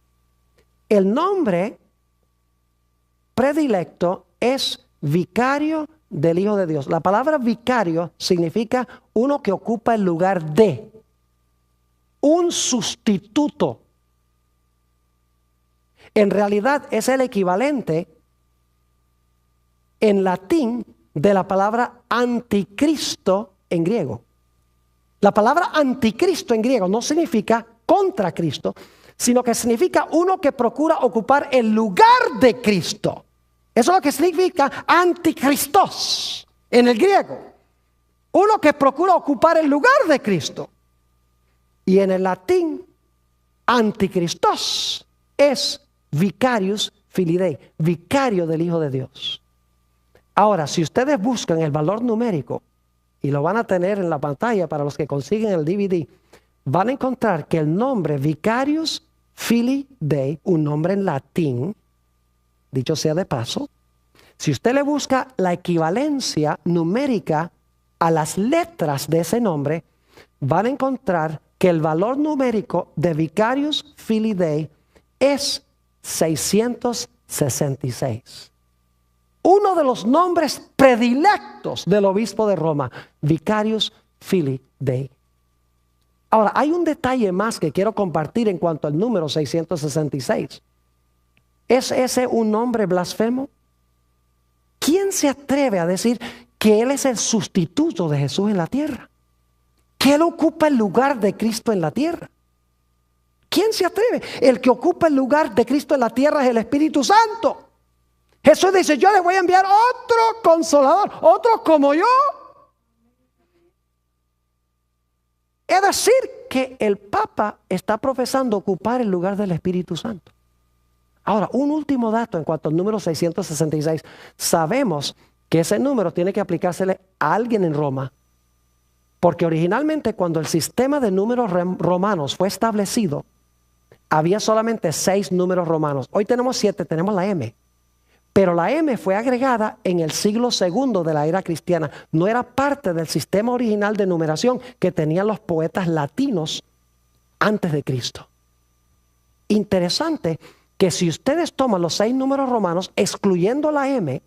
El nombre predilecto es vicario del Hijo de Dios. La palabra vicario significa uno que ocupa el lugar de, un sustituto. En realidad es el equivalente en latín de la palabra anticristo en griego. La palabra anticristo en griego no significa contra Cristo, sino que significa uno que procura ocupar el lugar de Cristo. Eso es lo que significa anticristos en el griego. Uno que procura ocupar el lugar de Cristo. Y en el latín, anticristos es vicarius filii Dei, vicario del Hijo de Dios. Ahora, si ustedes buscan el valor numérico, y lo van a tener en la pantalla para los que consiguen el DVD, van a encontrar que el nombre vicarius filii Dei, un nombre en latín, dicho sea de paso, si usted le busca la equivalencia numérica a las letras de ese nombre, van a encontrar que el valor numérico de vicarius filii Dei es 666. Uno de los nombres predilectos del obispo de Roma, vicarius filii Dei. Ahora, hay un detalle más que quiero compartir en cuanto al número 666. ¿Es ese un nombre blasfemo? ¿Quién se atreve a decir que Él es el sustituto de Jesús en la tierra? Que Él ocupa el lugar de Cristo en la tierra. ¿Quién se atreve? El que ocupa el lugar de Cristo en la tierra es el Espíritu Santo. Jesús dice, yo les voy a enviar otro consolador, otro como yo. Es decir, que el Papa está profesando ocupar el lugar del Espíritu Santo. Ahora, un último dato en cuanto al número 666. Sabemos que ese número tiene que aplicársele a alguien en Roma, Porque originalmente cuando el sistema de números romanos fue establecido, había solamente 6 números romanos. Hoy tenemos 7, tenemos la M. Pero la M fue agregada en el siglo II de la era cristiana. No era parte del sistema original de numeración que tenían los poetas latinos antes de Cristo. Interesante que si ustedes toman los 6 números romanos, excluyendo la M,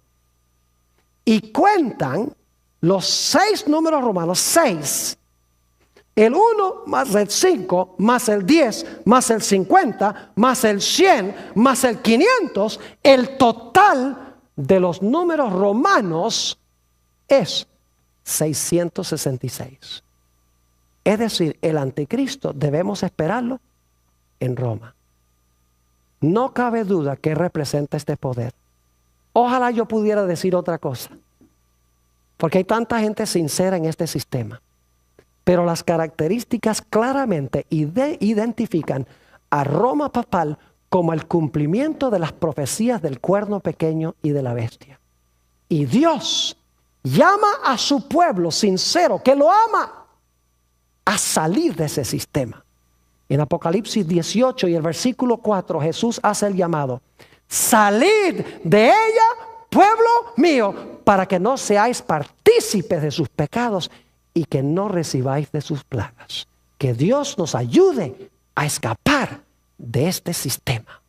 y cuentan los 6 números romanos, 6, el 1 más el 5, más el 10, más el 50, más el 100, más el 500, el total de los números romanos es 666. Es decir, el anticristo debemos esperarlo en Roma. No cabe duda que representa este poder. Ojalá yo pudiera decir otra cosa, porque hay tanta gente sincera en este sistema. Pero las características claramente identifican a Roma papal como el cumplimiento de las profecías del cuerno pequeño y de la bestia. Y Dios llama a su pueblo sincero, que lo ama, a salir de ese sistema. En Apocalipsis 18 y el versículo 4, Jesús hace el llamado: salid de ella, pueblo mío, para que no seáis partícipes de sus pecados y que no recibáis de sus plagas. Que Dios nos ayude a escapar de este sistema.